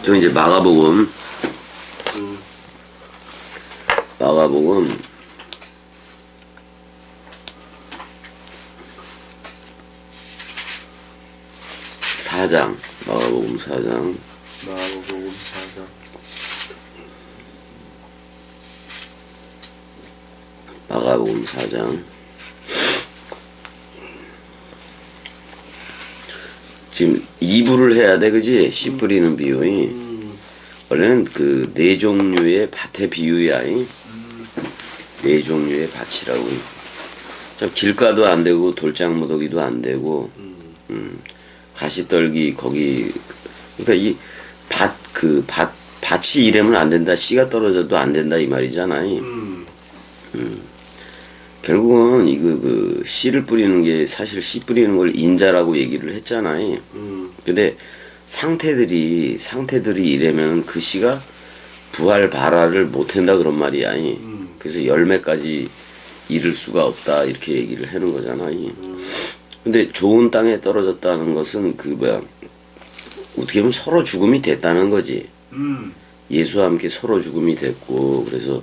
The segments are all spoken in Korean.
저 이제 마가복음 4장, 마가복음 4장. 마가복음 4장. 지금 2부를 해야 돼, 그지? 씨 뿌리는 비유이. 원래는 그 네 종류의 밭의 비유야. 네 종류의 밭이라고. 참 길가도 안 되고 돌장 무더기도 안 되고, 가시떨기 거기. 그러니까 이 밭이 이러면 안 된다. 씨가 떨어져도 안 된다 이 말이잖아. 결국은 그 씨를 뿌리는 게 사실 씨 뿌리는 걸 인자라고 얘기를 했잖아요. 근데 상태들이 이래면 그 씨가 부활 발화를 못한다 그런 말이야. 그래서 열매까지 이룰 수가 없다 이렇게 얘기를 하는 거잖아요. 근데 좋은 땅에 떨어졌다는 것은 어떻게 보면 서로 죽음이 됐다는 거지. 예수와 함께 서로 죽음이 됐고 그래서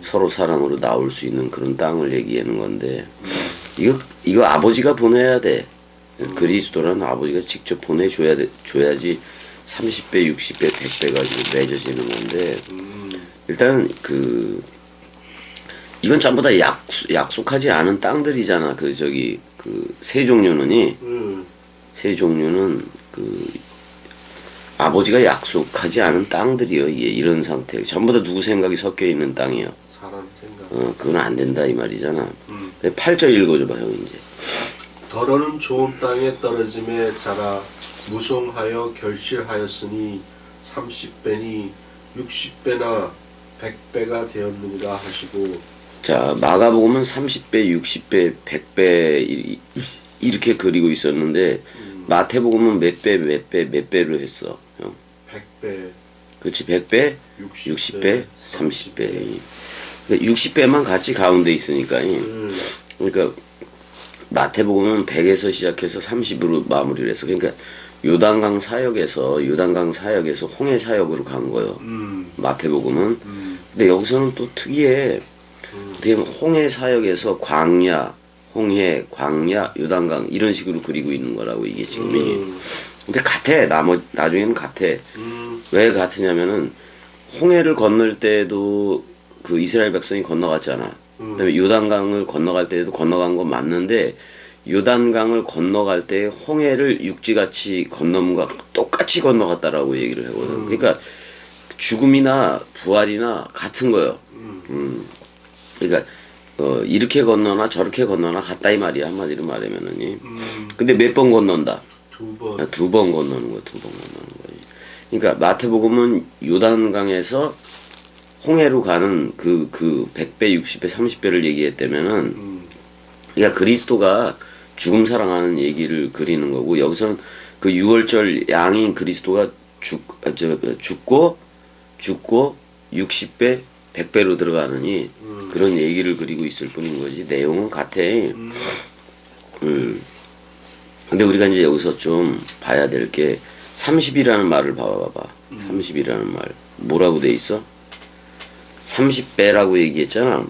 서로 사랑으로 나올 수 있는 그런 땅을 얘기하는 건데 이거 아버지가 보내야 돼. 그리스도라는 아버지가 직접 줘야지 30배, 60배, 100배 가지고 맺어지는 건데 일단은 이건 전부 다 약속하지 않은 땅들이잖아. 세 종류는 아버지가 약속하지 않은 땅들이요. 이런 상태. 전부 다 누구 생각이 섞여 있는 땅이요. 사람 생각. 그건 안 된다 이 말이잖아. 8절 읽어줘봐 형 이제. 더러는 좋은 땅에 떨어짐에 자라 무성하여 결실하였으니 30배니 60배나 100배가 되었느니라 하시고. 자 마가복음은 30배, 60배, 100배 이렇게 그리고 있었는데 마태복음은 몇 배로 했어 형. 100배. 그렇지 100배, 60배, 30배. 60배만 같이 가운데 있으니까. 그러니까 마태복음은 100에서 시작해서 30으로 마무리를 했어. 그러니까 요단강 사역에서 홍해 사역으로 간 거예요. 마태복음은. 근데 여기서는 또 특이해. 어떻게 보면 홍해 사역에서 광야, 홍해, 광야, 요단강 이런 식으로 그리고 있는 거라고 이게 지금이. 근데 같아. 나중에는 같아. 왜 같으냐면은 홍해를 건널 때도 그 이스라엘 백성이 건너갔잖아. 그다음에 요단강을 건너갈 때도 건너간 건 맞는데 요단강을 건너갈 때 홍해를 육지같이 건너문과 똑같이 건너갔다라고 얘기를 하거든. 그러니까 죽음이나 부활이나 같은 거예요. 그러니까 이렇게 건너나 저렇게 건너나 같다 이 말이야 한마디로 말하면은. 근데 몇 번 건넌다? 2번. 2번 건너는 거야. 2번 건너는 거야. 그러니까 마태복음은 요단강에서 홍해로 가는 그 100배, 60배, 30배를 얘기했다면은 그러니까 그리스도가 죽음 사랑하는 얘기를 그리는 거고 여기서는 그 6월절 양인 그리스도가 죽고 60배, 100배로 들어가느니 그런 얘기를 그리고 있을 뿐인 거지 내용은 같아. 근데 우리가 이제 여기서 좀 봐야 될 게 30이라는 말을 봐봐. 30이라는 말 뭐라고 돼 있어? 30배라고 얘기했잖아.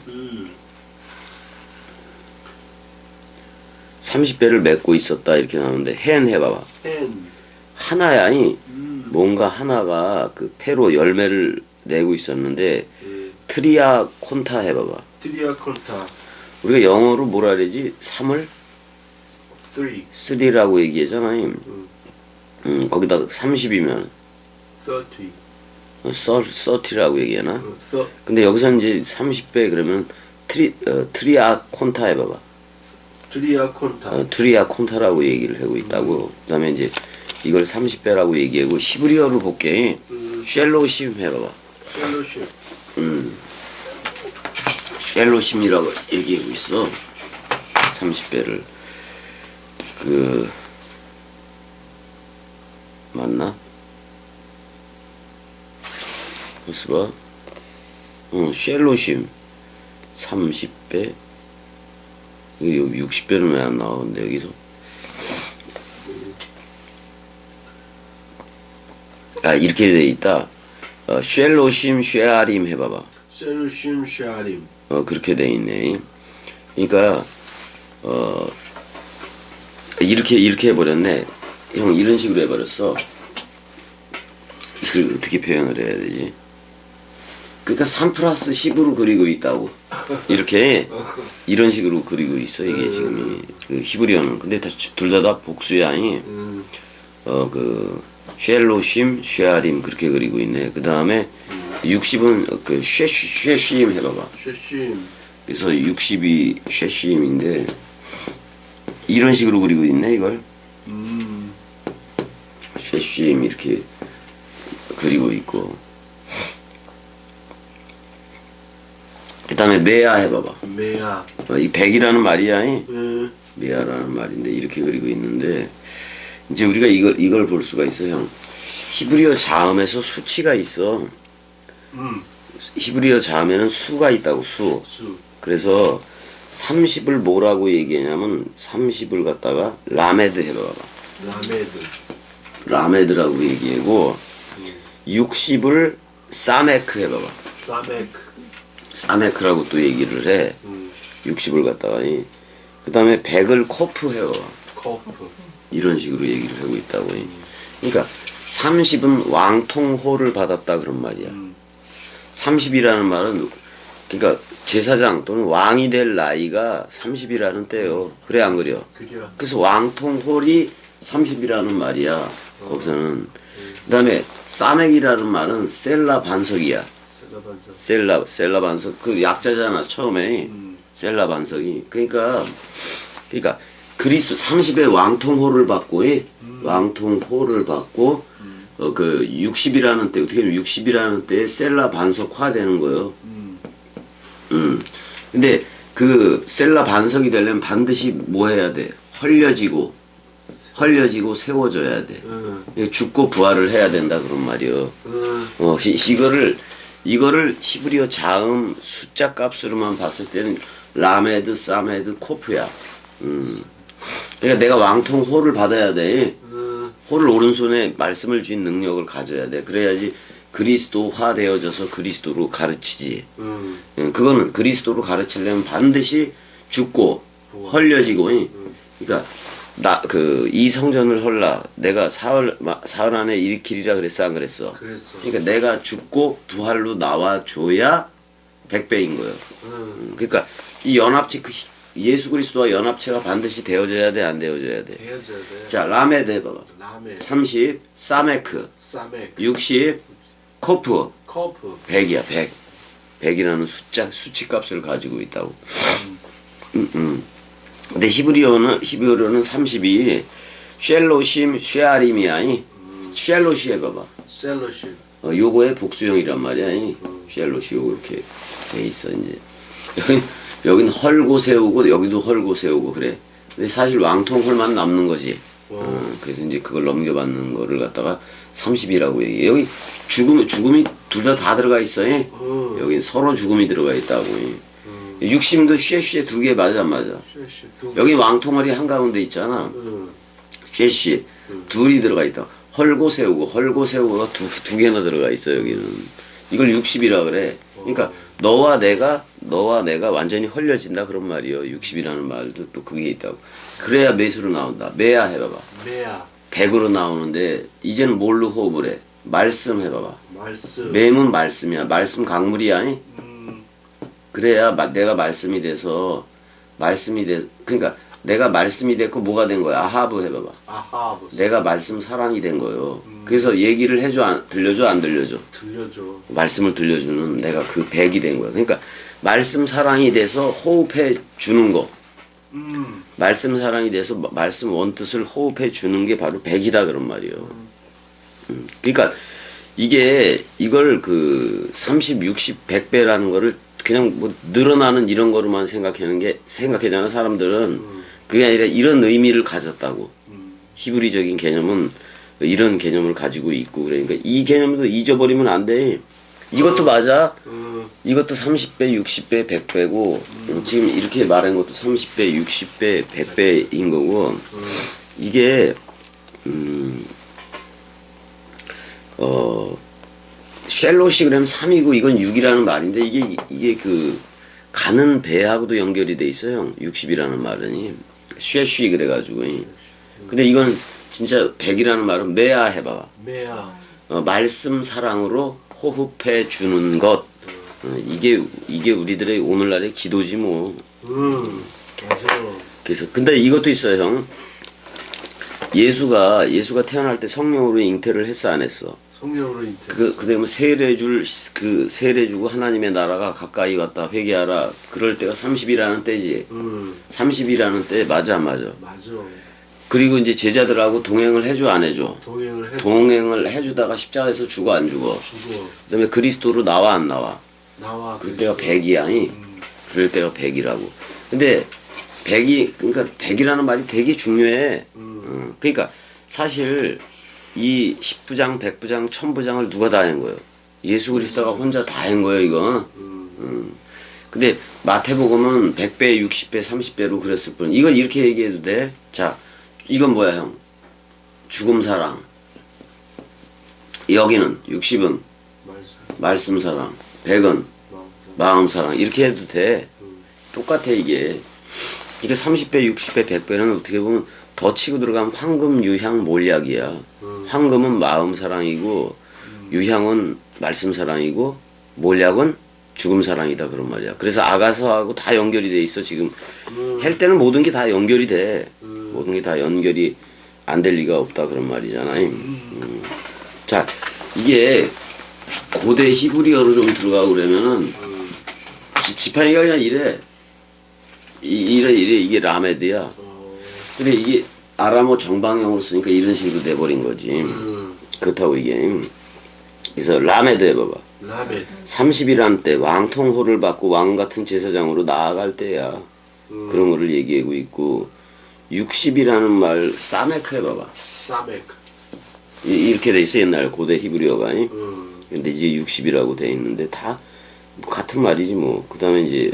30배를 맺고 있었다 이렇게 나오는데 hen 해봐봐. 하나야. 뭔가 하나가 그 패로 열매를 내고 있었는데 트리아 콘타 해봐봐. 트리아 콘타. 우리가 영어로 뭐라 그러지? 3을 3라고 얘기하잖아. 거기다 30이면 30라고 얘기하나? 근데 여기서 이제 30배 그러면 트리아 콘타 해봐봐. 트리아 콘타. 트리아 콘타라고 얘기를 하고 있다고. 그 다음에 이제 이걸 30배라고 얘기하고 히브리어로 볼게. 쉘로심 해봐봐. 펠로십. 쉘로심이라고 얘기하고 있어. 30배를. 맞나? 그래서 봐. 쉘로심 30배. 여기 60배는 왜 안 나오는데 여기서? 이렇게 돼 있다. 쉘로심 쉐아림 해봐봐. 셀루심 샤림. 그렇게 돼 있네. 그러니까 이렇게 해버렸네. 형 이런 식으로 해버렸어. 이걸 어떻게 표현을 해야 되지? 그러니까 3 플러스 10으로 그리고 있다고. 이렇게 이런 식으로 그리고 있어. 이게 지금 그 히브리어는. 근데 둘 다 복수야. 그 쉘로심 쉐아림 그렇게 그리고 있네. 그 다음에 60은 그 쉐시임 해봐봐. 쉐심. 그래서 60이 쉐시임인데 이런 식으로 그리고 있네 이걸. 쉐시임 이렇게 그리고 있고. 그 다음에 메아 해봐봐. 메아. 이 100이라는 말이야. 음. 메아라는 말인데 이렇게 그리고 있는데 이제 우리가 이걸 볼 수가 있어 형. 히브리어 자음에서 수치가 있어. 히브리어 자음에는 수가 있다고 수. 그래서 30을 뭐라고 얘기하냐면 30을 갖다가 라메드 해봐봐. 라메드라고 얘기하고 60을 사메크 해봐봐. 사메크라고 또 얘기를 해. 60을 갖다가 그 다음에 100을 코프 해봐봐. 이런 식으로 얘기를 하고 있다고. 그러니까 30은 왕통호를 받았다 그런 말이야. 30이라는 말은 그러니까 제사장 또는 왕이 될 나이가 30이라는 때요. 그래 안 그려? 그래서 왕통홀이 30이라는 말이야. 거기서는. 그 다음에 사맥이라는 말은 셀라 반석이야. 셀라 반석. 그 약자잖아 처음에. 셀라 반석이. 그러니까 그리스도 30의 왕통호를 받고 왕통호를 받고 그 60이라는 때 어떻게 보면 60이라는 때에 셀라 반석화 되는 거예요. 근데 그 셀라 반석이 되려면 반드시 뭐 해야 돼? 헐려지고 세워져야 돼. 죽고 부활을 해야 된다 그런 말이요. 이거를 히브리어 자음 숫자 값으로만 봤을 때는 라메드, 사메드, 코프야. 그러니까 내가 왕통 호를 받아야 돼. 호를 오른손에 말씀을 쥔 능력을 가져야 돼. 그래야지 그리스도화 되어져서 그리스도로 가르치지. 그거는 그리스도로 가르치려면 반드시 죽고 헐려지고. 그러니까 이 성전을 헐라 내가 사흘 안에 일으키리라 그랬어 안 그랬어? 그러니까 내가 죽고 부활로 나와줘야 100배인 거예요. 그러니까 이 연합체 예수 그리스도와 연합체가 반드시 되어져야 돼 안 되어져야 돼? 자 라메드 해봐봐. 30 사메크 60 코프 100이야 100. 100이라는 수치값을 가지고 있다고. 근데 히브리어는 32 쉘로심 쉐아림이야. 쉘로시 해봐봐. 요거의 복수형이란 말이야. 쉘로시 요거 이렇게 돼 있어 이제. 여긴 헐고 세우고 여기도 헐고 세우고 그래. 근데 사실 왕통홀만 남는 거지. 그래서 이제 그걸 넘겨받는 거를 갖다가 30이라고 얘기해. 여기 죽음이 둘 다 들어가 있어. 여기 서로 죽음이 들어가 있다고. 60도 쉐쉐 두 개 맞아. 여기 왕통홀이 한가운데 있잖아. 쉐쉐 둘이 들어가 있다. 헐고 세우고가 두 개나 들어가 있어 여기는. 이걸 60이라 그래. 그러니까 너와 내가 완전히 헐려진다 그런 말이요. 60이라는 말도 또 그게 있다고. 그래야 몇으로 나온다. 메야 해봐봐. 100으로 나오는데 이제는 뭘로 호흡을 해? 말씀 해봐봐. 맴은 말씀이야. 말씀 강물이야. 그래야 내가 말씀이 돼서 그러니까 내가 말씀이 됐고 뭐가 된 거야? 아하브 해봐봐. 내가 말씀 사랑이 된 거예요. 그래서 얘기를 해줘 들려줘 안 들려줘? 들려줘. 말씀을 들려주는 내가 그 100이 된 거야. 그러니까 말씀 사랑이 돼서 호흡해 주는 거. 말씀 사랑이 돼서 말씀 원뜻을 호흡해 주는 게 바로 100이다 그런 말이에요. 그러니까 이걸 그 30, 60, 100배라는 거를 그냥 뭐 늘어나는 이런 거로만 생각하잖아 사람들은. 그게 아니라 이런 의미를 가졌다고. 히브리적인 개념은 이런 개념을 가지고 있고 그러니까 이 개념도 잊어버리면 안 돼. 이것도 맞아. 이것도 30배, 60배, 100배고 지금 이렇게 말한 것도 30배, 60배, 100배인 거고 이게 쉘롯이 그러면 3이고 이건 6이라는 말인데 이게 그 가는 배하고도 연결이 돼 있어요. 60이라는 말은 쉐쉬 그래가지고. 근데 이건 진짜 100이라는 말은 메아 해봐. 메아. 말씀 사랑으로 호흡해 주는 것. 이게 우리들의 오늘날의 기도지 뭐. 맞아. 그래서 근데 이것도 있어요, 형. 예수가 태어날 때 성령으로 잉태를 했어 안 했어? 성령으로 잉태. 그다음에 세례 주고 하나님의 나라가 가까이 왔다 회개하라. 그럴 때가 30이라는 때지. 30이라는 때 맞아. 맞아. 그리고 이제 제자들하고 동행을 해줘 안 해줘? 동행을 해. 동행을 해주다가 십자가에서 죽어 안 죽어? 죽어. 그다음에 그리스도로 나와 안 나와? 나와. 그럴 때가 100이야. 그럴 때가 100이라고. 근데 100이 그러니까 100이라는 말이 되게 중요해. 그러니까 사실 이 10부장, 100부장, 1000부장을 누가 다 한 거예요? 예수 그리스도가 혼자 다 한 거예요, 이거. 근데 마태복음은 100배, 60배, 30배로 그랬을 뿐. 이건 이렇게 얘기해도 돼. 자, 이건 뭐야, 형? 죽음 사랑. 여기는 60은 말씀 사랑. 100은 마음 사랑. 이렇게 해도 돼. 똑같아, 이게. 이게 30배, 60배, 100배는 어떻게 보면 더 치고 들어가면 황금, 유향, 몰약이야. 황금은 마음 사랑이고 유향은 말씀 사랑이고 몰약은 죽음 사랑이다 그런 말이야. 그래서 아가서하고 다 연결이 돼 있어 지금. 할 때는 모든 게 다 연결이 돼. 모든 게 다 연결이 안 될 리가 없다 그런 말이잖아. 자, 이게 고대 히브리어로 좀 들어가고 그러면은 지팡이가 그냥 이래. 이게 라메드야. 근데 이게 아람어 정방형으로 쓰니까 이런 식으로 돼버린 거지. 그렇다고 이게. 그래서 라메드 해봐봐. 라메드. 30이라는 때 왕통호를 받고 왕 같은 제사장으로 나아갈 때야. 그런 거를 얘기하고 있고 60이라는 말 사메크 해봐봐. 사메크. 이렇게 돼 있어 옛날 고대 히브리어가. 근데 이제 60이라고 돼 있는데 다 같은 말이지 뭐. 그 다음에 이제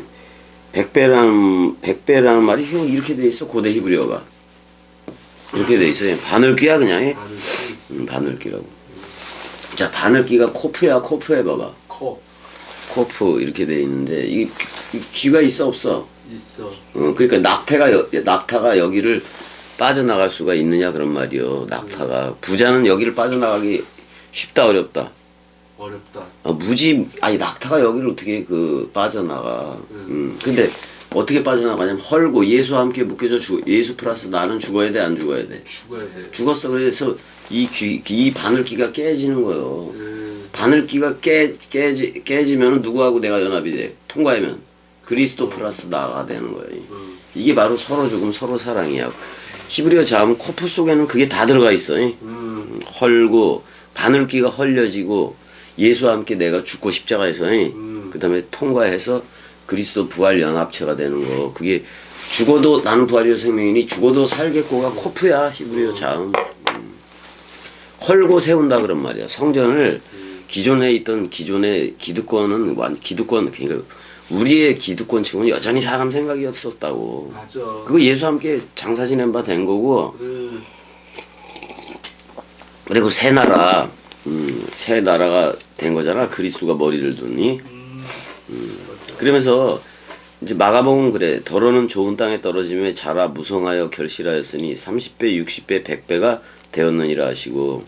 100배라는 말이 형 이렇게 돼 있어 고대 히브리어가. 이렇게 돼 있어요. 바늘귀야 그냥. 바늘귀라고. 자, 바늘귀가 코프야. 코프 해봐봐. 코프 이렇게 돼 있는데 이게 귀가 있어 없어? 있어. 그러니까 낙타가 여기를 빠져나갈 수가 있느냐 그런 말이요. 낙타가 부자는 여기를 빠져나가기 쉽다 어렵다. 어렵다. 아니 낙타가 여기를 어떻게 빠져나가. 근데 어떻게 빠져나가냐면 헐고 예수와 함께 묶여져 예수 플러스 나는 죽어야 돼 안 죽어야 돼? 죽어야 돼. 죽었어. 그래서 이 바늘귀가 깨지는 거예요. 바늘귀가 깨지면 누구하고 내가 연합이 돼? 통과하면 그리스도 플러스 나가 되는 거예요. 이게 바로 서로 죽음 서로 사랑이야. 히브리어 자음 코프 속에는 그게 다 들어가 있어. 헐고 바늘귀가 헐려지고 예수와 함께 내가 죽고 십자가에서 그 다음에 통과해서 그리스도 부활 연합체가 되는 거. 그게 죽어도 나는 부활이요 생명이니 죽어도 살겠고가 코프야 히브리어 자음. 헐고 세운다 그런 말이야. 성전을 기존에 있던 기존의 기득권은 기득권 그러니까 우리의 기득권층은 여전히 사람 생각이었었다고. 맞아. 그거 예수와 함께 장사 지낸 바 된 거고. 그리고 새 나라가 된 거잖아. 그리스도가 머리를 두니. 그러면서 이제 마가복음 그래. 더러는 좋은 땅에 떨어지며 자라 무성하여 결실하였으니 30배, 60배, 100배가 되었느니라 하시고.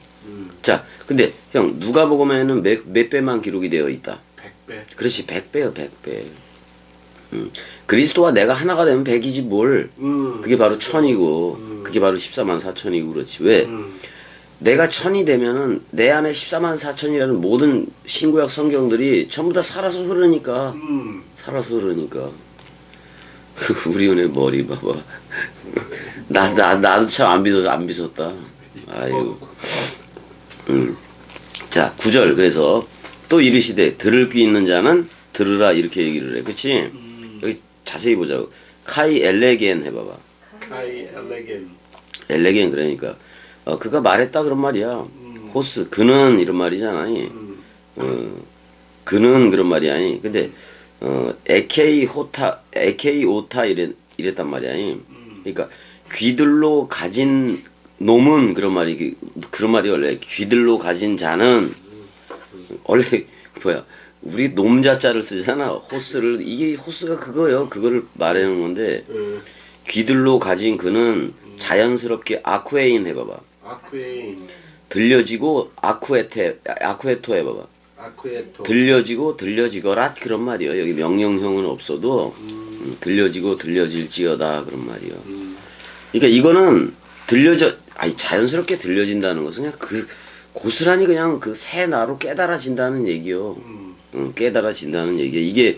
자, 근데 형 누가복음에는 몇 배만 기록이 되어 있다. 100배. 그렇지, 100배요, 100배. 그리스도와 내가 하나가 되면 100이지 뭘. 그게 바로 1000이고 그게 바로 14만 4천이고 그렇지. 왜? 내가 1000이 되면은 내 안에 14만 4천이라는 모든 신구약 성경들이 전부 다 살아서 흐르니까. 살아서 흐르니까. 우리 은혜 머리 봐봐. 나도 참 안 빗었다. 아이고. 자, 9절. 그래서 또 이르시되 들을 귀 있는 자는 들으라 이렇게 얘기를 해. 그치? 여기 자세히 보자고. 카이 엘레겐 해봐봐. 카이 엘레겐. 엘레겐 그러니까 그가 말했다 그런 말이야. 호스 그는 이런 말이잖아. 그는 그런 말이 아니. 근데 에케이 오타 이랬단 말이야. 그러니까 귀들로 가진 놈은 그런 말이 원래 귀들로 가진 자는 원래 뭐야 우리 놈자자를 쓰잖아. 호스를 이게 호스가 그거예요. 그거를 말하는 건데 귀들로 가진 그는 자연스럽게 아쿠에인 해봐봐. 아쿠에인. 들려지고 아쿠에토 해봐봐. 아쿠에토. 들려지고 들려지거라 그런 말이요. 여기 명령형은 없어도 들려지고 들려질지어다 그런 말이요. 그러니까 이거는 자연스럽게 들려진다는 것은 그냥 고스란히 그냥 그 새나로 깨달아진다는 얘기요. 깨달아진다는 얘기. 이게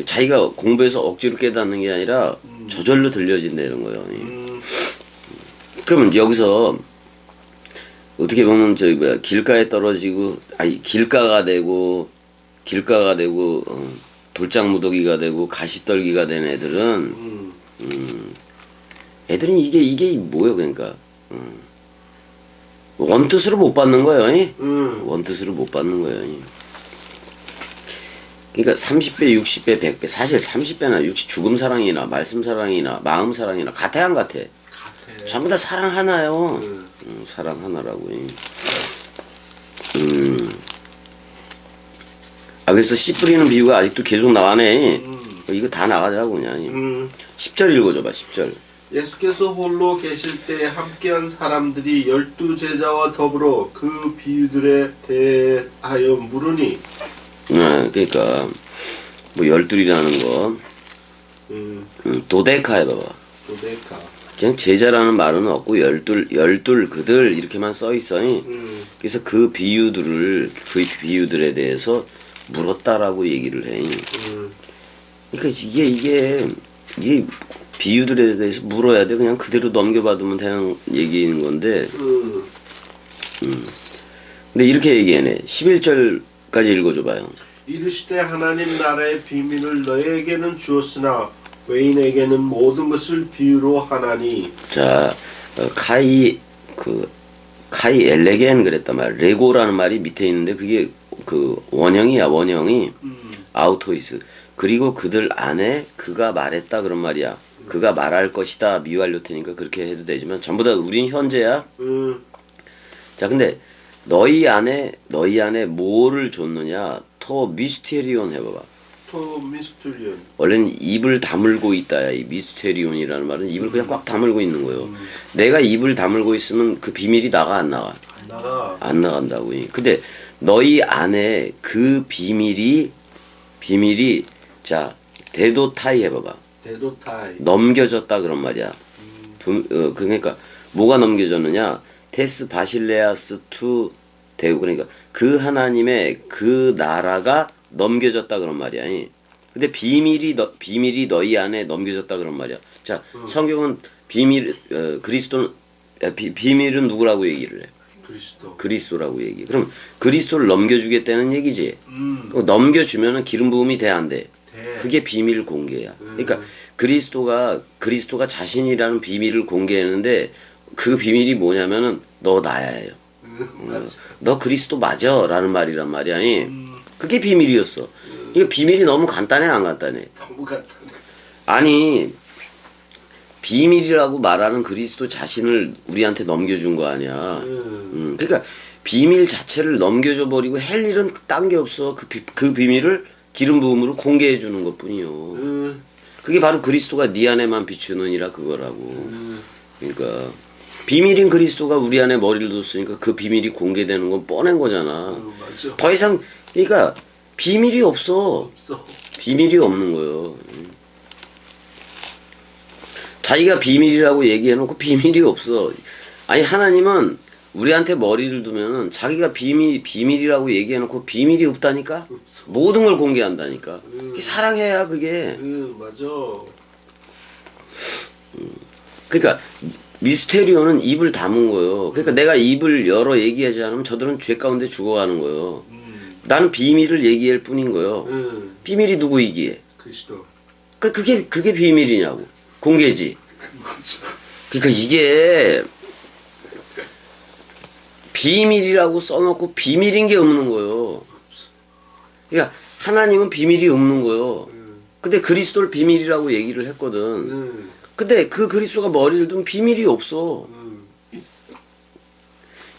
자기가 공부해서 억지로 깨닫는 게 아니라 저절로 들려진다는 거예요. 그러면 여기서 어떻게 보면 길가에 떨어지고 길가가 되고 돌장무더기가 되고 가시떨기가 된 애들은 애들은 이게 뭐예요? 그러니까 원뜻으로 못 받는 거예요. 원뜻으로 못 받는 거예요. 그러니까 30배, 60배, 100배 사실 30배나 60 죽음 사랑이나 말씀 사랑이나 마음 사랑이나 같아 안 같아? 전부 다 사랑 하나요. 사랑 하나라고. 그래서 씨 뿌리는 비유가 아직도 계속 나가네. 이거 다 나가자고 그냥. 10절 읽어줘봐. 10절. 예수께서 홀로 계실 때 함께한 사람들이 12제자와 더불어 그 비유들에 대하여 물으니. 그러니까 뭐 열둘이라는 거. 도데카 해봐봐. 도데카. 그냥 제자라는 말은 없고 열둘 그들 이렇게만 써 있어. 그래서 그 비유들에 대해서 물었다라고 얘기를 해. 그러니까 이게 비유들에 대해서 물어야 돼. 그냥 그대로 넘겨받으면 되는 얘기인 건데. 근데 이렇게 얘기하네. 11절까지 읽어줘봐요. 이르시되 하나님 나라의 비밀을 너에게는 주었으나 외인에게는 모든 것을 비유로 하나니. 자, 카이 엘레겐 그랬단 말이야. 레고라는 말이 밑에 있는데 그게 그 원형이 아우토이스. 그리고 그들 안에 그가 말했다 그런 말이야. 그가 말할 것이다 미완료 테니까 그렇게 해도 되지만 전부 다 우린 현재야. 자, 근데 너희 안에 뭐를 줬느냐? 토 미스테리온 해봐봐. 토 미스테리온. 원래는 입을 다물고 있다. 이 미스테리온이라는 말은 입을 그냥 꽉 다물고 있는 거예요. 내가 입을 다물고 있으면 그 비밀이 나가 안 나가? 안 나간다고. 근데 너희 안에 그 비밀이 자 데도타이 해봐봐. 데도타이. 넘겨졌다 그런 말이야. 그러니까 뭐가 넘겨졌느냐? 테스 바실레아스 투 대우. 그러니까 그 하나님의 그 나라가 넘겨졌다 그런 말이야. 근데 비밀이 너희 안에 넘겨졌다 그런 말이야. 자, 성경은 비밀은 누구라고 얘기를 해? 그리스도라고 얘기. 그럼 그리스도를 넘겨주겠다는 얘기지. 넘겨주면은 기름 부음이 돼 안 돼? 그게 비밀 공개야. 그러니까 그리스도가 자신이라는 비밀을 공개했는데 그 비밀이 뭐냐면은 너 나야예요. 너 그리스도 맞아라는 말이란 말이야. 그게 비밀이었어. 이거 비밀이 너무 간단해 안 간단해? 너무 간단해. 아니 비밀이라고 말하는 그리스도 자신을 우리한테 넘겨준 거 아니야. 그러니까 비밀 자체를 넘겨줘 버리고 할 일은 딴 게 없어. 그 비밀을 기름 부음으로 공개해 주는 것뿐이요. 그게 바로 그리스도가 네 안에만 비추느니라 그거라고. 그러니까 비밀인 그리스도가 우리 안에 머리를 뒀으니까 그 비밀이 공개되는 건 뻔한 거잖아. 맞아. 더 이상 그러니까 비밀이 없어. 비밀이 없는 거예요. 자기가 비밀이라고 얘기해놓고 비밀이 없어. 아니 하나님은 우리한테 머리를 두면은 자기가 비밀이라고 얘기해놓고 비밀이 없다니까. 모든 걸 공개한다니까. 사랑해야 그게. 맞아. 그러니까 미스테리오는 입을 다문 거예요. 그러니까 내가 입을 열어 얘기하지 않으면 저들은 죄 가운데 죽어가는 거예요. 나는 비밀을 얘기할 뿐인 거예요. 비밀이 누구이기에? 그리스도. 그게 비밀이냐고. 공개지. 맞아. 그러니까 이게 비밀이라고 써놓고 비밀인 게 없는 거예요. 그러니까 하나님은 비밀이 없는 거예요. 근데 그리스도를 비밀이라고 얘기를 했거든. 근데 그 그리스도가 머리를 두면 비밀이 없어.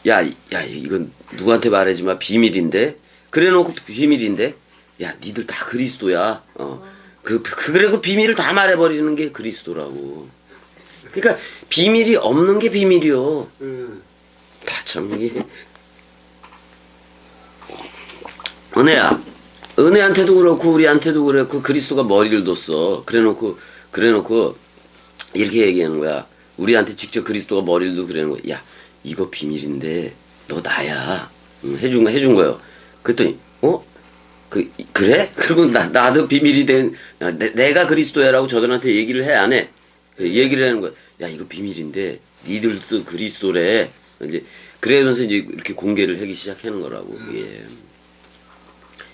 야 이건 누구한테 말하지 마 비밀인데 그래놓고 비밀인데 야 니들 다 그리스도야. 그래 그 비밀을 다 말해버리는 게 그리스도라고. 그러니까 비밀이 없는 게 비밀이요. 다 참 이게 은혜한테도 그렇고 우리한테도 그렇고 그리스도가 머리를 뒀어. 그래놓고 이렇게 얘기하는 거야. 우리한테 직접 그리스도가 머리를 두고 그러는 거야. 야 이거 비밀인데 너 나야. 해준 거예요. 그랬더니 그래? 그리고 나도 비밀이 된 내가 그리스도야라고 저들한테 얘기를 해 안 해? 얘기를 하는 거야. 야 이거 비밀인데 니들도 그리스도래. 이제 그러면서 이제 이렇게 공개를 하기 시작하는 거라고. 예.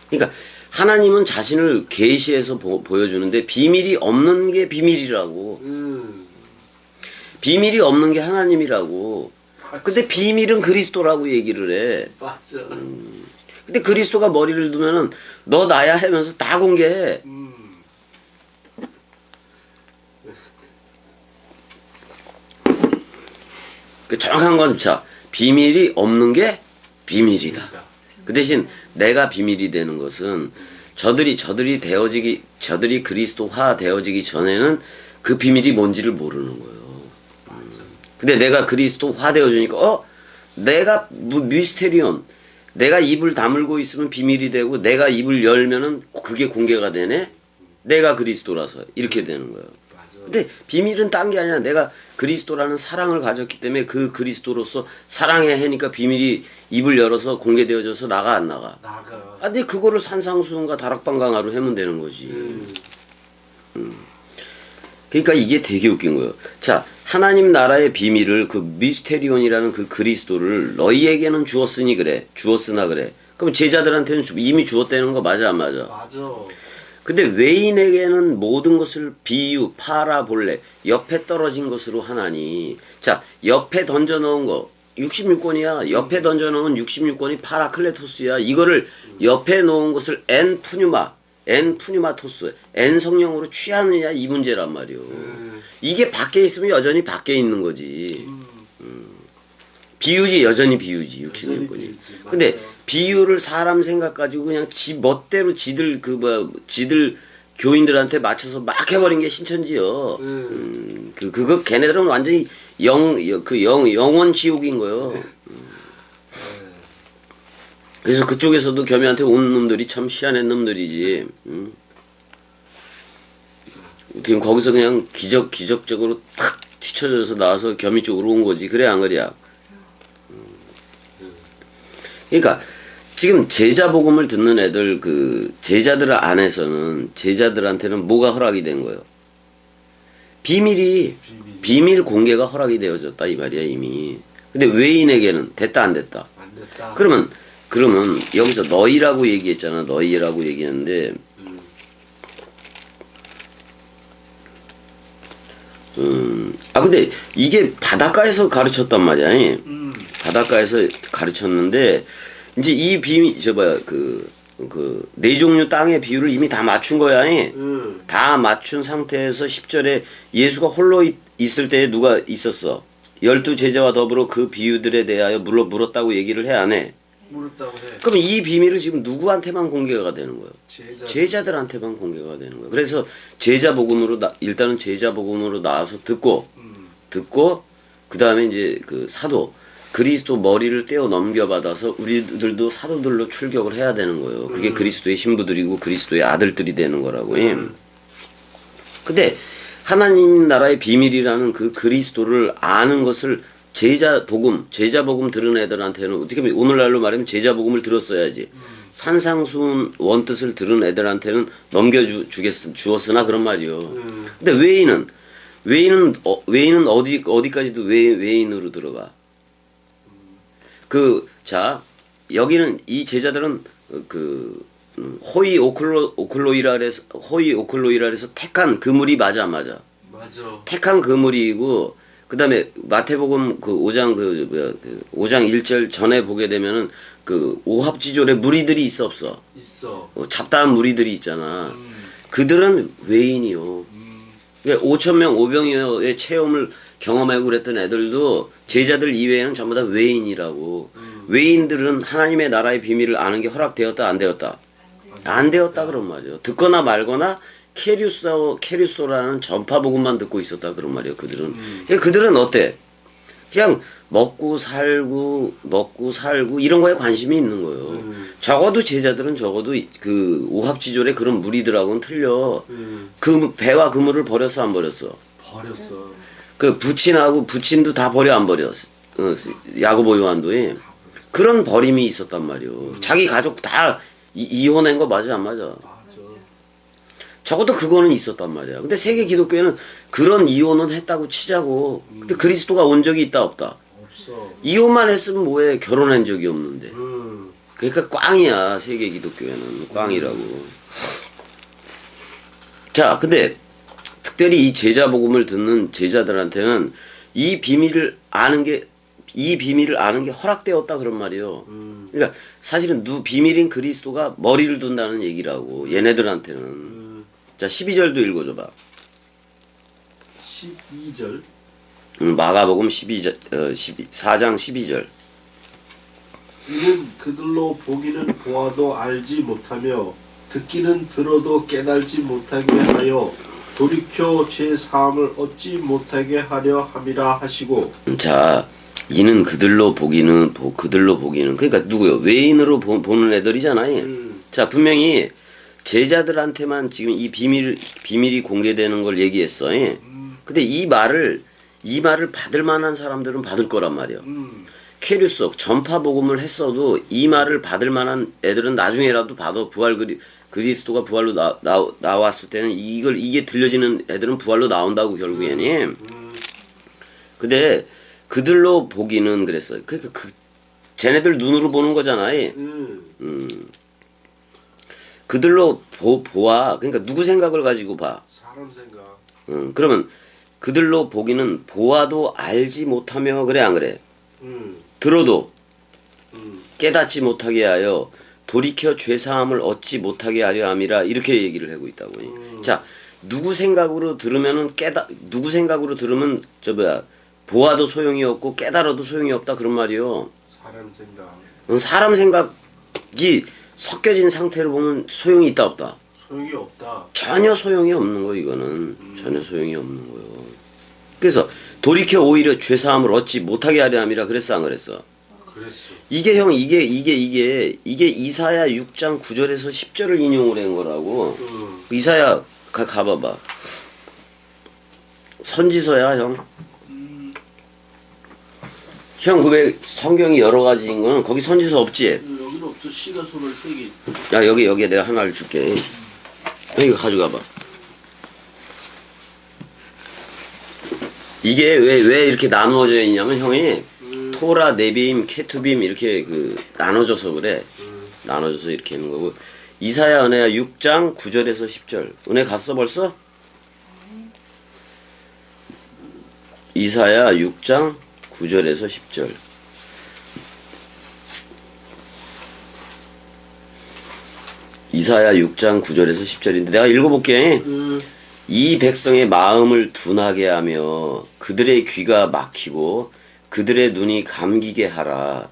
그러니까 하나님은 자신을 계시해서 보여주는데 비밀이 없는 게 비밀이라고. 비밀이 없는 게 하나님이라고. 근데 비밀은 그리스도라고 얘기를 해. 맞아. 근데 그리스도가 머리를 두면은 너 나야 하면서 다 공개해. 그 정확한 건 자 비밀이 없는 게 비밀이다. 그 대신 내가 비밀이 되는 것은 저들이 그리스도화 되어지기 전에는 그 비밀이 뭔지를 모르는 거예요. 근데 내가 그리스도화 되어주니까 내가 미스테리온 내가 입을 다물고 있으면 비밀이 되고 내가 입을 열면은 그게 공개가 되네. 내가 그리스도라서 이렇게 되는 거예요. 근데 비밀은 딴 게 아니야. 내가 그리스도라는 사랑을 가졌기 때문에 그 그리스도로서 사랑해 하니까 비밀이 입을 열어서 공개되어져서 나가 안 나가. 근데 그거를 산상수훈과 다락방강화로 하면 되는 거지. 그러니까 이게 되게 웃긴 거예요. 자, 하나님 나라의 비밀을 그 미스테리온이라는 그 그리스도를 너희에게는 주었으나 그래. 그럼 제자들한테는 이미 주었다는 거 맞아 안 맞아? 맞아. 근데 외인에게는 모든 것을 비유, 파라볼레, 옆에 떨어진 것으로 하나니. 자, 옆에 던져놓은 거 66권이야. 옆에 던져놓은 66권이 파라클레토스야. 이거를 옆에 놓은 것을 엔 푸뉴마토스, 엔 성령으로 취하느냐 이 문제란 말이요. 이게 밖에 있으면 여전히 밖에 있는 거지. 비유지 여전히 비유지 66권이. 근데 비유를 사람 생각 가지고 그냥 지 멋대로 지들 교인들한테 맞춰서 막 해버린 게 신천지요. 그거 걔네들은 완전히 영원 지옥인 거요. 그래서 그쪽에서도 겸이한테 온 놈들이 참 희한한 놈들이지. 지금 거기서 그냥 기적적으로 탁 뒤쳐져서 나와서 겸이 쪽으로 온 거지. 그래 안 그래야? 그러니까 지금 제자 복음을 듣는 애들 그 제자들 안에서는 제자들한테는 뭐가 허락이 된 거예요? 비밀 공개가 허락이 되어졌다 이 말이야 이미. 근데 외인에게는 됐다 안 됐다? 안 됐다. 그러면 여기서 너희라고 얘기했잖아. 너희라고 얘기했는데 근데 이게 바닷가에서 가르쳤단 말이야. 바닷가에서 가르쳤는데 이제 이 비밀 그 네 종류 땅의 비유를 이미 다 맞춘 거야. 다 맞춘 상태에서 10절에 예수가 홀로 있을 때에 누가 있었어? 12 제자와 더불어 그 비유들에 대하여 물었다고 얘기를 해 안 해? 물었다고 해. 그럼 이 비밀을 지금 누구한테만 공개가 되는 거예요? 제자들한테만 공개가 되는 거예요. 그래서 일단은 제자 복음으로 나와서 듣고 그 다음에 이제 그 사도 그리스도 머리를 떼어 넘겨받아서 우리들도 사도들로 출격을 해야 되는 거예요. 그게 그리스도의 신부들이고 그리스도의 아들들이 되는 거라고. 근데 하나님 나라의 비밀이라는 그 그리스도를 아는 것을 제자 복음 들은 애들한테는 어떻게 보면 오늘날로 말하면 제자 복음을 들었어야지. 산상수훈 원뜻을 들은 애들한테는 주었으나 그런 말이요. 근데 외인은 어디까지도 외인으로 들어가. 여기는 이 제자들은 호이 오클로이라 그래서 택한 그물이 맞아. 택한 그물이고 그다음에 마태복음 그 5장 5장 1절 전에 보게 되면은 그 오합지졸의 무리들이 있어 없어? 있어. 잡다한 무리들이 있잖아. 그들은 외인이요. 5천 명 500여의 체험을 경험하고 그랬던 애들도 제자들 이외에는 전부 다 외인이라고. 외인들은 하나님의 나라의 비밀을 아는 게 허락되었다 안 되었다? 안 되었다 그런 말이에요. 듣거나 말거나 케류소라는 전파 복음만 듣고 있었다 그런 말이에요. 그들은. 그들은 어때? 그냥 먹고 살고 이런 거에 관심이 있는 거예요. 적어도 제자들은 적어도 그 오합지졸의 그런 무리들하고는 틀려. 그 배와 그물을 버렸어 안 버렸어? 버렸어. 그 부친도 다 버려 안 버렸어? 야고보 요한도에 그런 버림이 있었단 말이에요. 자기 가족 다 이혼한 거 맞아 안 맞아? 적어도 그거는 있었단 말이야. 근데 세계 기독교에는 그런 이혼은 했다고 치자고. 근데 그리스도가 온 적이 있다 없다? 없어. 이혼만 했으면 뭐해? 결혼한 적이 없는데. 그러니까 꽝이야. 세계 기독교에는 꽝이라고. 자, 근데 특별히 이 제자 복음을 듣는 제자들한테는 이 비밀을 아는 게 허락되었다 그런 말이에요. 그러니까 사실은 비밀인 그리스도가 머리를 둔다는 얘기라고. 얘네들한테는. 자, 12절도 읽어줘봐. 12절. 마가복음 4장 12절. 이는 그들로 보기는 보아도 알지 못하며 듣기는 들어도 깨달지 못하게 하여 돌이켜 죄 사함을 얻지 못하게 하려 함이라 하시고. 자, 이는 그들로 보기는 그러니까 누구요? 외인으로 보는 애들이잖아요. 자, 분명히 제자들한테만 지금 이 비밀이 공개되는 걸 얘기했어. 근데 이 말을 받을 만한 사람들은 받을 거란 말이야. 케류소 전파 복음을 했어도 이 말을 받을 만한 애들은 나중에라도 받아. 그리스도가 부활로 나왔을 때는 이게 들려지는 애들은 부활로 나온다고 결국에는. 근데 그들로 보기는 그랬어요. 그러니까 쟤네들 눈으로 보는 거잖아요. 그들로 보아. 그러니까 누구 생각을 가지고 봐? 사람 생각. 그러면 그들로 보기는 보아도 알지 못하며 그래 안 그래? 들어도 깨닫지 못하게 하여 돌이켜 죄사함을 얻지 못하게 하려 함이라 이렇게 얘기를 하고 있다고. 자, 누구 생각으로 들으면 보아도 소용이 없고 깨달아도 소용이 없다 그런 말이요. 사람 생각. 사람 생각이 섞여진 상태로 보면 소용이 있다 없다? 소용이 없다. 전혀 소용이 없는 거 이거는. 전혀 소용이 없는 거요. 그래서 돌이켜 오히려 죄사함을 얻지 못하게 하려 함이라 그랬어 안 그랬어? 그랬어. 이게 형 이게 이사야 6장 9절에서 10절을 인용을 한 거라고. 이사야 가봐봐. 선지서야 형. 형 그 왜 성경이 여러 가지인 거는 거기 선지서 없지? 여기는 없어. 시가 소설 3개 있어. 야 여기에 내가 하나를 줄게. 형 이거 가져가봐. 이게 왜 이렇게 나누어져 있냐면 형이 토라, 네비임, 케투빔 이렇게 나눠져서 그래. 나눠져서 이렇게 있는 거고. 이사야 은혜야 6장 9절에서 10절. 은혜 갔어 벌써? 이사야 6장 9절에서 10절. 이사야 6장 9절에서 10절인데 내가 읽어볼게. 이 백성의 마음을 둔하게 하며 그들의 귀가 막히고 그들의 눈이 감기게 하라.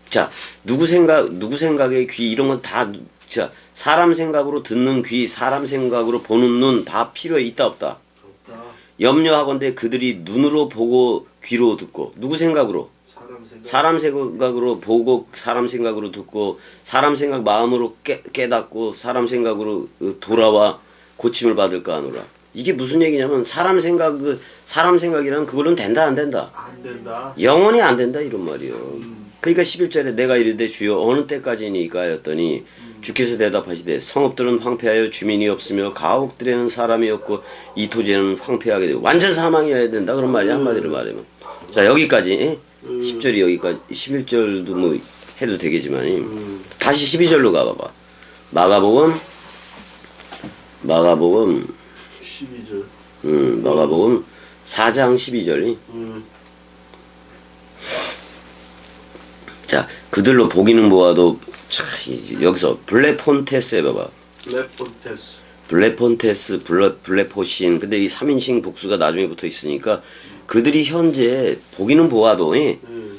자, 누구 생각의 귀 이런 건 다 자, 사람 생각으로 듣는 귀, 사람 생각으로 보는 눈 다 필요해 있다 없다? 없다. 염려하건대 그들이 눈으로 보고 귀로 듣고 누구 생각으로? 사람 생각. 사람 생각으로 보고 사람 생각으로 듣고 사람 생각 마음으로 깨닫고 사람 생각으로 돌아와 고침을 받을까 하노라. 이게 무슨 얘기냐면 사람 생각이란 그거는 된다 안 된다? 안 된다. 영원히 안 된다 이런 말이요. 그러니까 11절에 내가 이르되 주여 어느 때까지니까 하였더니 주께서 대답하시되 성읍들은 황폐하여 주민이 없으며 가옥들에는 사람이 없고 이 토지는 황폐하게 되고 완전 사망이어야 된다 그런 말이야 한마디로 말하면. 자 여기까지 10절이 여기까지 11절도 뭐 해도 되겠지만 다시 12절로 가봐봐. 마가복음 12절. 마가복음 4장 12절이 자 그들로 보기는 보아도 참 여기서 블레폰테스 해봐봐. 블레폰테스. 블레폰테스, 블레포신. 근데 이 3인칭 복수가 나중에 붙어 있으니까 그들이 현재 보기는 보아도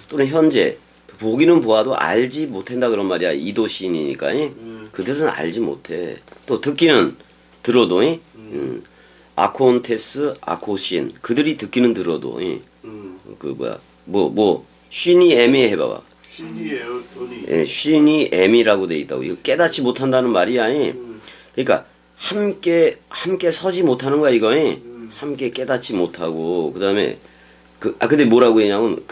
또는 현재 보기는 보아도 알지 못한다 그런 말이야. 이도시인이니까 그들은 알지 못해. 또 듣기는 들어도 아콘테스, 아코신. 그들이 듣기는 들어도 그 뭐야 쉰이 애미 해봐봐. 쉰이 애미라고 돼 있다고. 이거 깨닫지 못한다는 말이야. 그러니까 함께 서지 못하는 거야 이거. 함께 깨닫지 못하고 그다음에 근데 뭐라고 했냐면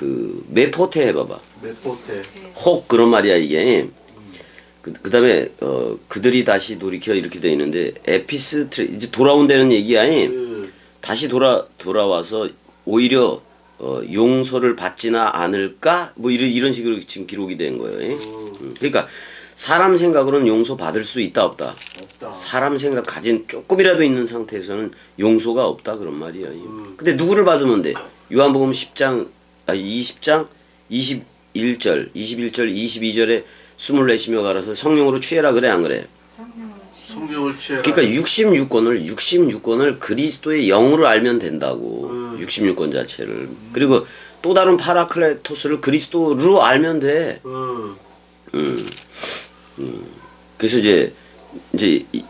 메포테 해봐봐. 메포테. 혹 그런 말이야 이게. 그다음에 그들이 다시 돌이켜 이렇게 돼 있는데 에피스트레 이제 돌아온다는 얘기야. 다시 돌아와서 오히려 용서를 받지나 않을까 뭐 이런 식으로 지금 기록이 된 거예요. 그러니까 사람 생각으로는 용서 받을 수 있다 없다. 사람 생각 가진 조금이라도 있는 상태에서는 용서가 없다 그런 말이야. 근데 누구를 받으면 돼? 요한복음 20장 21절 22절에 숨을 내쉬며 가라서 성령으로 취해라 그래 안 그래? 성령을 취해라. 그러니까 66권을 그리스도의 영으로 알면 된다고. 66권 자체를. 그리고 또 다른 파라클레토스를 그리스도로 알면 돼. 그래서 이제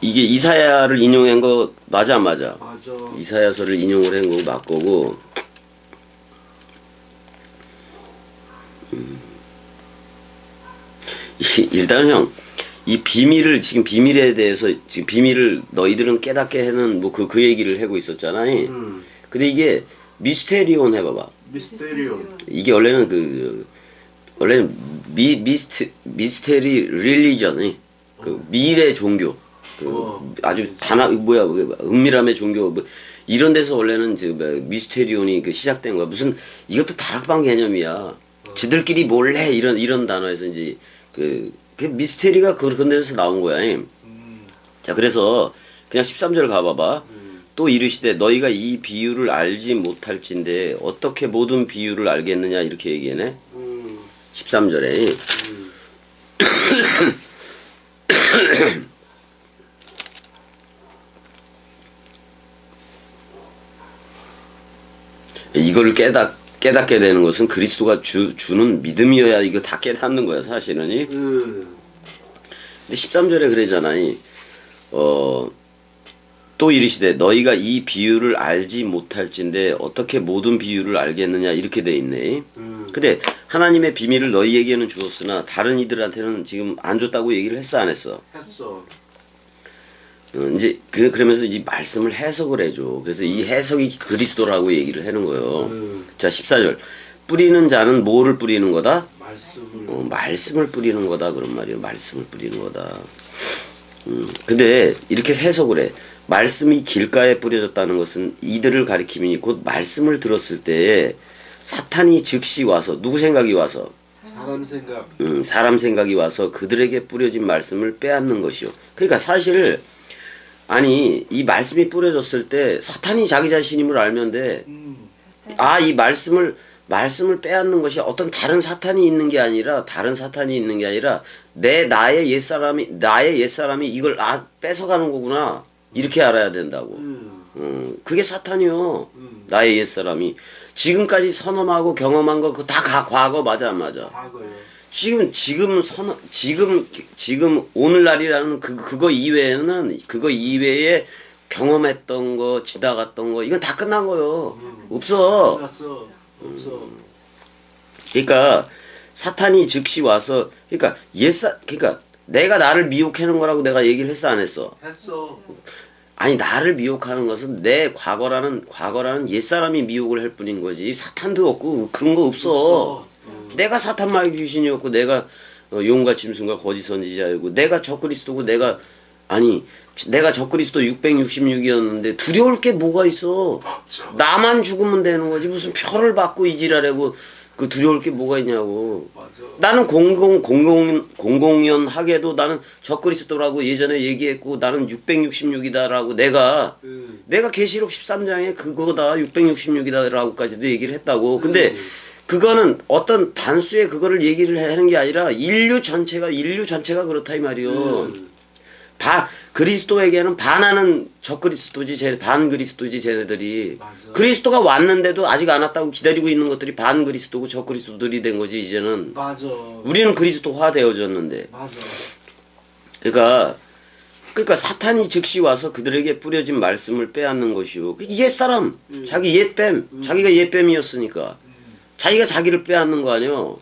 이게 이사야를 인용한 거 맞아 안 맞아? 맞아. 이사야서를 인용을 한 거 맞고고. 일단 형, 이 비밀을 지금 비밀에 대해서 지금 비밀을 너희들은 깨닫게 하는 뭐 그 얘기를 하고 있었잖아. 근데 이게 미스테리온 해봐봐. 미스테리온. 이게 원래는 원래는 미스테리 릴리전이 미래 종교. 아주 은밀함의 종교 뭐 이런 데서 원래는 미스테리온이 시작된 거야. 무슨 이것도 다락방 개념이야. 지들끼리 몰래 이런 단어에서 이제 그 미스테리가 그런 데서 나온 거야. 자, 그래서 그냥 13절 가봐봐. 또 이르시되 너희가 이 비유를 알지 못할진데 어떻게 모든 비유를 알겠느냐 이렇게 얘기하네. 13절에 이걸 깨닫게 되는 것은 그리스도가 주는 믿음이어야 이거 다 깨닫는 거야 사실은. 근데 13절에 그러잖아. 또 이르시되 너희가 이 비유를 알지 못할진데 어떻게 모든 비유를 알겠느냐 이렇게 돼 있네. 근데 하나님의 비밀을 너희에게는 주었으나 다른 이들한테는 지금 안 줬다고 얘기를 했어 안 했어? 했어. 이제 그러면서 이 말씀을 해석을 해줘. 그래서 이 해석이 그리스도라고 얘기를 하는 거예요. 자 14절 뿌리는 자는 뭐를 뿌리는 거다? 말씀을 뿌리는 거다 그런 말이에요. 말씀을 뿌리는 거다. 근데 이렇게 해석을 해. 말씀이 길가에 뿌려졌다는 것은 이들을 가리킴이니 곧 말씀을 들었을 때에 사탄이 즉시 와서 누구 생각이 와서? 사람 생각. 사람 생각이 와서 그들에게 뿌려진 말씀을 빼앗는 것이요. 그러니까 사실 아니 이 말씀이 뿌려졌을 때 사탄이 자기 자신임을 알면 돼. 이 말씀을 빼앗는 것이 어떤 다른 사탄이 있는 게 아니라 나의 옛사람이 이걸 뺏어가는 거구나 이렇게 알아야 된다고. 그게 사탄이요. 나의 옛사람이 지금까지 선험하고 경험한 거 그거 다 과거 맞아 안 맞아? 과거요. 지금 오늘날이라는 그거 이외에 경험했던 거 지나갔던 거 이건 다 끝난 거요. 없어. 끝났어. 없어. 그러니까 사탄이 즉시 와서 그러니까 내가 나를 미혹하는 거라고 내가 얘기를 했어 안 했어? 했어. 아니 나를 미혹하는 것은 내 과거라는 옛사람이 미혹을 할 뿐인 거지 사탄도 없고 그런 거 없어. 내가 사탄 마귀 귀신이었고 내가 용과 짐승과 거짓 선지자이고 내가 적그리스도고 내가 적그리스도 666이었는데 두려울 게 뭐가 있어. 나만 죽으면 되는 거지 무슨 표를 받고 이지랄하고 그 두려울 게 뭐가 있냐고. 맞아. 나는 공공연하게도 나는 적그리스도라고 예전에 얘기했고 나는 666이다라고 내가 계시록 13장에 그거다 666이다라고까지도 얘기를 했다고. 근데 그거는 어떤 단수의 그거를 얘기를 하는 게 아니라 인류 전체가 그렇다 이 말이요. 그리스도에게는 반하는 적그리스도지, 반그리스도지 쟤네들이. 맞아. 그리스도가 왔는데도 아직 안 왔다고 기다리고 있는 것들이 반그리스도고 적그리스도들이 된 거지 이제는. 맞아. 우리는 그리스도화 되어졌는데. 맞아. 그러니까 사탄이 즉시 와서 그들에게 뿌려진 말씀을 빼앗는 것이요. 옛사람, 자기 옛뱀, 자기가 옛뱀이었으니까 자기가 자기를 빼앗는 거 아니요.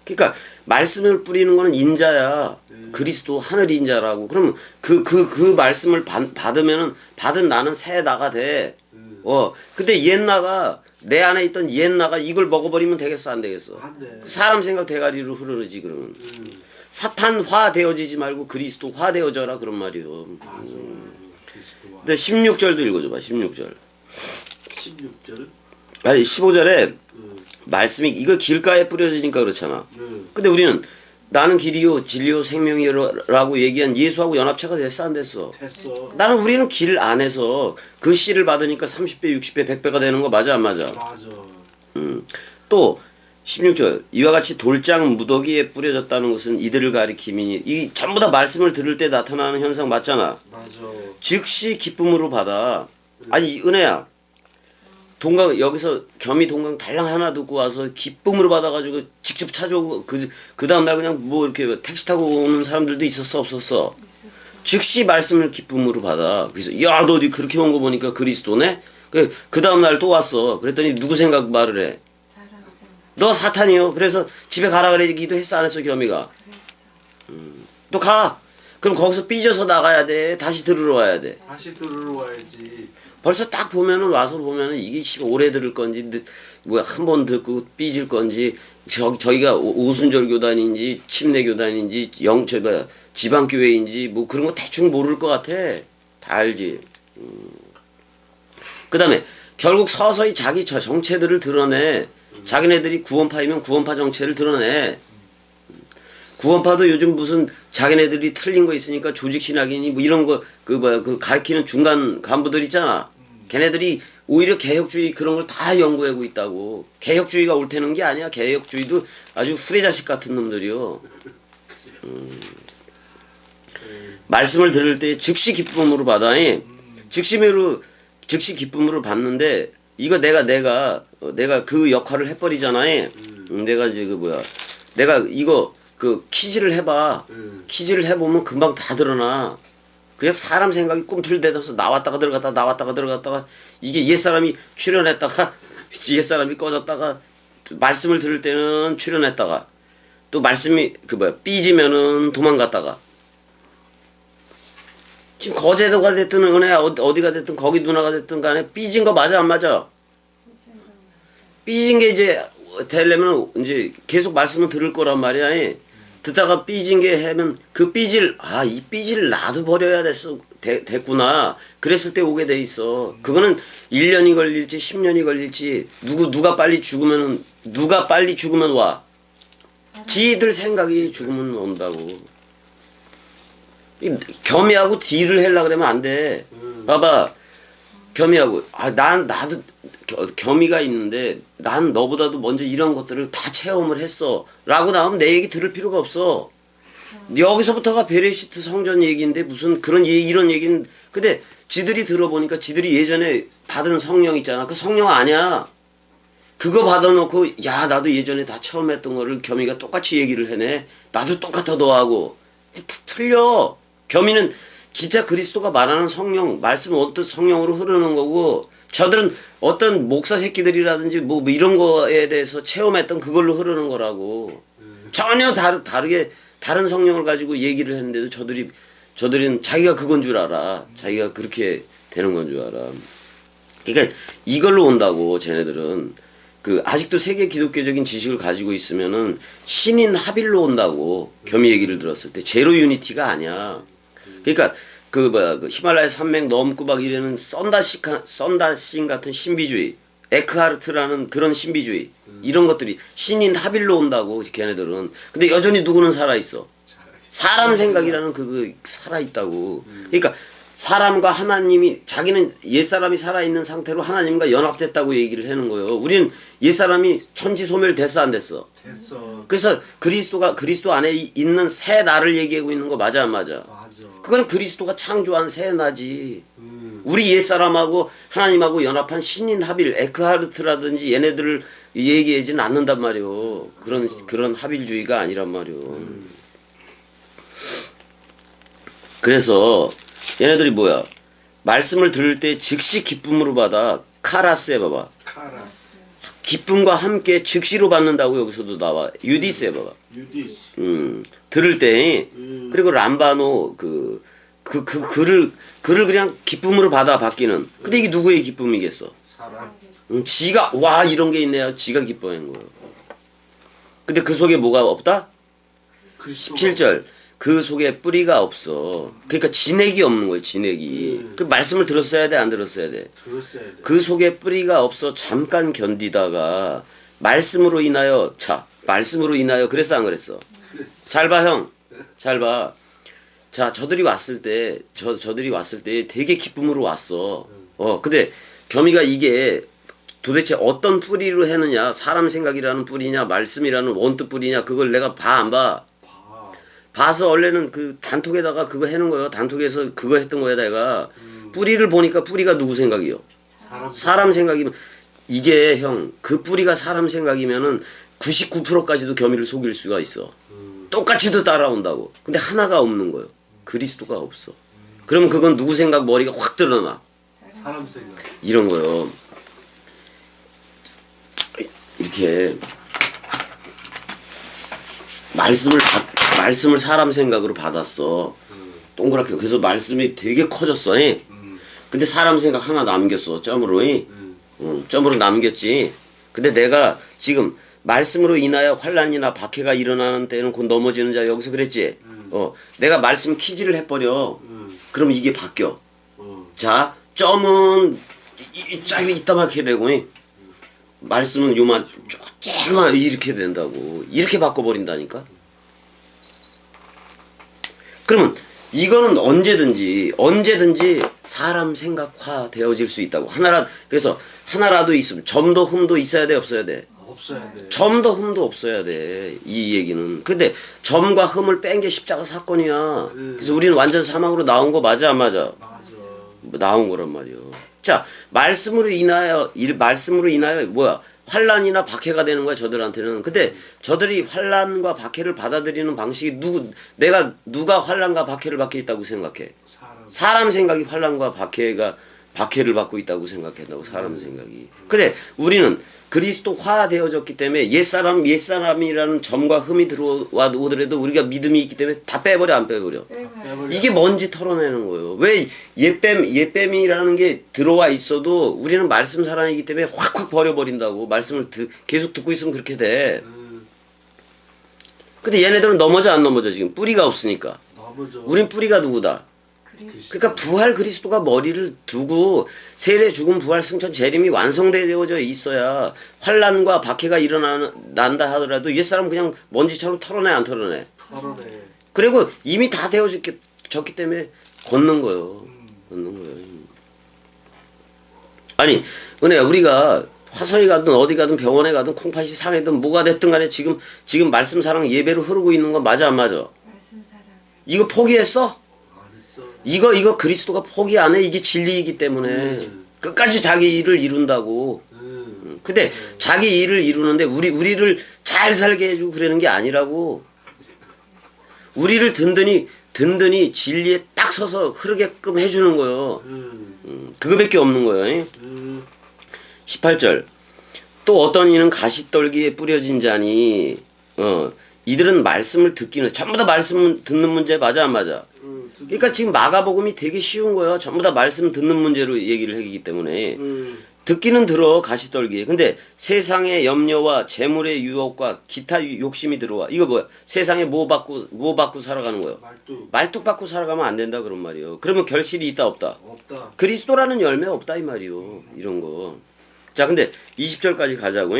그러니까 말씀을 뿌리는 거는 인자야. 그리스도 하늘 인자라고. 그러면 그 말씀을 받으면은 받은 나는 새 나가 돼. 근데 옛 나가 내 안에 있던 옛 나가 이걸 먹어버리면 되겠어 안 되겠어? 안 돼. 사람 생각 대가리로 흐르지 그러면. 사탄화 되어지지 말고 그리스도화 되어져라 그런 말이요. 맞아. 그리스도와. 근데 16절도 읽어줘봐. 16절. 16절. 아니 15절에 말씀이 이거 길가에 뿌려지니까 그렇잖아. 근데 우리는 나는 길이요 진리요 생명이요라고 얘기한 예수하고 연합체가 됐어 안 됐어? 됐어. 우리는 길 안에서 그 씨를 받으니까 30배 60배 100배가 되는 거 맞아 안 맞아? 맞아. 또 16절 이와 같이 돌장 무더기에 뿌려졌다는 것은 이들을 가리키미니 이 전부 다 말씀을 들을 때 나타나는 현상 맞잖아. 맞아. 즉시 기쁨으로 받아. 아니 은혜야 동강 여기서 겸이 동강 달랑 하나 듣고 와서 기쁨으로 받아가지고 직접 찾아오고 그 다음 날 그냥 뭐 이렇게 택시 타고 오는 사람들도 있었어 없었어? 즉시 말씀을 기쁨으로 받아. 그래서 야 너 그렇게 온 거 보니까 그리스도네? 그 다음 날 또 왔어. 그랬더니 누구 생각 말을 해? 너 사탄이요. 그래서 집에 가라 그러기도 했어 안 했어 겸이가? 또 가. 그럼 거기서 삐져서 나가야 돼. 다시 들으러 와야 돼. 다시 들으러 와야지. 벌써 딱 보면은 와서 보면은 이게 오래 들을 건지 뭐 한 번 듣고 삐질 건지 저희가 오순절 교단인지 침례 교단인지 지방 교회인지 뭐 그런 거 대충 모를 것 같아. 다 알지. 그다음에 결국 서서히 자기 정체들을 드러내. 자기네들이 구원파이면 구원파 정체를 드러내. 구원파도 요즘 무슨 자기네들이 틀린 거 있으니까 조직신학이니 뭐 이런 거 그 가르치는 중간 간부들 있잖아. 걔네들이 오히려 개혁주의 그런 걸 다 연구하고 있다고. 개혁주의가 옳다는 게 아니야. 개혁주의도 아주 후레자식 같은 놈들이요. 말씀을 들을 때 즉시 기쁨으로 받아. 즉시 기쁨으로 받는데 이거 내가 그 역할을 해버리잖아. 내가 이제 내가 이거 퀴즈를 해봐. 퀴즈를 해보면 금방 다 드러나. 그냥 사람 생각이 꿈틀대서 나왔다가 들어갔다가 이게 옛사람이 출연했다가 옛사람이 꺼졌다가 말씀을 들을 때는 출연했다가 또 말씀이 삐지면은 도망갔다가 지금 거제도가 됐든 은혜야 어디가 됐든 거기 누나가 됐든 간에 삐진 거 맞아 안 맞아? 삐진 게 이제 되려면 이제 계속 말씀을 들을 거란 말이야. 듣다가 삐진 게 하면 그 삐질 이 삐질 나도 버려야 됐구나. 그랬을 때 오게 돼 있어. 그거는 1년이 걸릴지 10년이 걸릴지 누가 빨리 죽으면 와. 지들 생각이 죽으면 온다고. 겸이하고 딜을 하려고 그러면 안 돼. 봐봐. 겸이하고 나도 겸이가 있는데 난 너보다도 먼저 이런 것들을 다 체험을 했어 라고 나오면 내 얘기 들을 필요가 없어. 여기서부터가 베레시트 성전 얘기인데 무슨 이런 얘기는 근데 지들이 들어보니까 지들이 예전에 받은 성령 있잖아. 그 성령 아니야. 그거 받아놓고 야 나도 예전에 다 체험했던 거를 겸이가 똑같이 얘기를 해내. 나도 똑같아 너하고. 틀려. 겸이는 진짜 그리스도가 말하는 성령, 말씀은 어떤 성령으로 흐르는 거고 저들은 어떤 목사 새끼들이라든지 뭐 이런 거에 대해서 체험했던 그걸로 흐르는 거라고. 전혀 다르게 다른 성령을 가지고 얘기를 했는데도 저들은 자기가 그건 줄 알아. 자기가 그렇게 되는 건 줄 알아. 그러니까 이걸로 온다고 쟤네들은. 아직도 세계 기독교적인 지식을 가지고 있으면은 신인 합일로 온다고. 겸이 얘기를 들었을 때 제로 유니티가 아니야. 그러니까 히말라야 산맥 넘고 막 이래는 썬다신 같은 신비주의, 에크하르트라는 그런 신비주의 이런 것들이 신인 합일로 온다고 걔네들은. 근데 여전히 누구는 살아 있어. 사람 생각이라는 그거 살아 있다고. 그러니까 사람과 하나님이 자기는 옛사람이 살아있는 상태로 하나님과 연합됐다고 얘기를 하는 거예요. 우리는 옛사람이 천지소멸 됐어 안 됐어? 됐어. 그래서 그리스도 안에 있는 새 나를 얘기하고 있는 거 맞아 안 맞아? 맞아. 그건 그리스도가 창조한 새 나지. 우리 옛사람하고 하나님하고 연합한 신인 하빌, 에크하르트라든지 얘네들을 얘기하지는 않는단 말이오. 그런 하빌주의가 아니란 말이오. 그래서 얘네들이 뭐야? 말씀을 들을 때 즉시 기쁨으로 받아. 카라스 해봐봐. 카라스. 기쁨과 함께 즉시로 받는다고 여기서도 나와. 유디스 해봐봐. 유디스. 들을 때 그리고 람바노 글을 그냥 기쁨으로 받아 받기는. 근데 이게 누구의 기쁨이겠어? 사람. 지가 와 이런 게 있네요. 지가 기뻐한 거예요. 근데 그 속에 뭐가 없다? 17절. 그 속에 뿌리가 없어. 그러니까 진액이 없는 거예요. 진액이. 그 말씀을 들었어야 돼, 안 들었어야 돼? 들었어야 돼. 그 속에 뿌리가 없어 잠깐 견디다가 말씀으로 인하여 말씀으로 인하여 그랬어 안 그랬어? 잘 봐 형. 잘 봐. 자, 저들이 왔을 때 되게 기쁨으로 왔어. 근데 겸이가 이게 도대체 어떤 뿌리로 했느냐? 사람 생각이라는 뿌리냐? 말씀이라는 원뜻 뿌리냐? 그걸 내가 봐 안 봐? 봐서 원래는 그 단톡에다가 그거 해놓은 거예요. 단톡에서 그거 했던 거야 내가. 뿌리를 보니까 뿌리가 누구 생각이요? 사람 생각이면 이게 형 그 뿌리가 사람 생각이면은 99%까지도 겸이를 속일 수가 있어. 똑같이도 따라온다고. 근데 하나가 없는 거예요. 그리스도가 없어. 그러면 그건 누구 생각 머리가 확 드러나. 사람 생각. 이런 거요. 이렇게 말씀을 사람 생각으로 받았어. 동그랗게. 그래서 말씀이 되게 커졌어. 근데 사람 생각 하나 남겼어. 점으로. 점으로 남겼지. 근데 내가 지금 말씀으로 인하여 환난이나 박해가 일어나는 때는 곧 넘어지는 자 여기서 그랬지. 내가 말씀 키지를 해버려. 그럼 이게 바뀌어. 자, 점은 이따만하게 되고 말씀은 요만 조금만 이렇게 된다고. 이렇게 바꿔버린다니까. 그러면 이거는 언제든지 사람 생각화 되어질 수 있다고. 그래서 하나라도 있으면 점도 흠도 있어야 돼 없어야 돼? 없어야 돼. 점도 흠도 없어야 돼. 이 얘기는. 근데 점과 흠을 뺀 게 십자가 사건이야. 그래서 우리는 완전 사망으로 나온 거 맞아 안 맞아? 맞아. 나온 거란 말이요. 자, 말씀으로 인하여 뭐야? 환란이나 박해가 되는 거야 저들한테는. 근데 저들이 환란과 박해를 받아들이는 방식이 누가 환란과 박해를 받고 있다고 생각해? 사람 생각이 환란과 박해를 받고 있다고 생각한다고. 사람 생각이. 근데 우리는 그리스도화 되어졌기 때문에 옛사람이라는 점과 흠이 들어와 오더라도 우리가 믿음이 있기 때문에 다 빼버려 안 빼버려? 이게 뭔지 털어내는 거예요. 왜 옛뱀이라는 게 들어와 있어도 우리는 말씀 사랑이기 때문에 확확 버려버린다고. 말씀을 계속 듣고 있으면 그렇게 돼. 근데 얘네들은 넘어져 안 넘어져 지금? 뿌리가 없으니까. 넘어져. 우린 뿌리가 누구다? 그러니까 부활 그리스도가 머리를 두고 세례 죽음 부활 승천 재림이 완성되어져 있어야 환란과 박해가 일어난다 하더라도 옛사람 그냥 먼지처럼 털어내 안 털어내? 털어내. 그리고 이미 다 되어졌기 때문에 걷는 거예요. 걷는 거예요. 아니 은혜야, 우리가 화성에 가든 어디 가든 병원에 가든 콩팥이 상해든 뭐가 됐든 간에 지금 말씀 사랑 예배로 흐르고 있는 건 맞아 안 맞아? 말씀 사랑. 이거 포기했어? 안 했어. 이거 그리스도가 포기 안 해. 이게 진리이기 때문에 끝까지 자기 일을 이룬다고. 근데 자기 일을 이루는데 우리를 잘 살게 해주고 그러는 게 아니라고. 우리를 든든히 진리에 딱 서서 흐르게끔 해주는 거예요. 그거밖에 없는 거예요. 18절. 또 어떤 이는 가시떨기에 뿌려진 자니 이들은 말씀을 듣기는 전부 다 말씀 듣는 문제 맞아 안 맞아? 그러니까 지금 마가복음이 되게 쉬운 거예요. 전부 다 말씀 듣는 문제로 얘기를 하기 때문에. 듣기는 들어 가시떨기에. 근데 세상의 염려와 재물의 유혹과 기타 욕심이 들어와. 이거 뭐야? 세상에 뭐 받고 살아가는 거예요? 말뚝 받고 살아가면 안 된다 그런 말이에요. 그러면 결실이 있다 없다? 없다. 그리스도라는 열매 없다 이 말이요. 이런 거. 자, 근데 20절까지 가자고.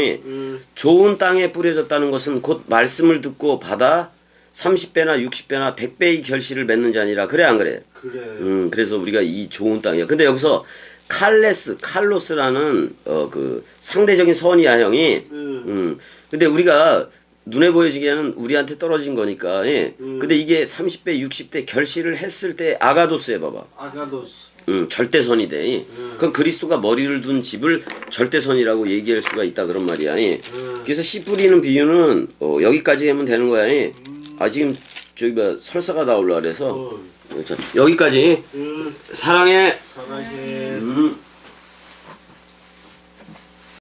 좋은 땅에 뿌려졌다는 것은 곧 말씀을 듣고 받아 30배나 60배나 100배의 결실을 맺는 자니라. 그래 안 그래? 그래. 그래서 우리가 이 좋은 땅이야. 근데 여기서 칼로스라는 그 상대적인 선이야 형이. 근데 우리가 눈에 보여지기에는 우리한테 떨어진 거니까. 예. 근데 이게 30배, 60대 결실을 했을 때 아가도스에 봐봐. 아가도스. 절대선이 돼. 그럼 그리스도가 머리를 둔 집을 절대선이라고 얘기할 수가 있다 그런 말이야. 예. 그래서 씨 뿌리는 비유는 여기까지 하면 되는 거야. 예. 아 지금 저기 뭐 설사가 나오려 그래서 자, 여기까지. 사랑해. 사랑해.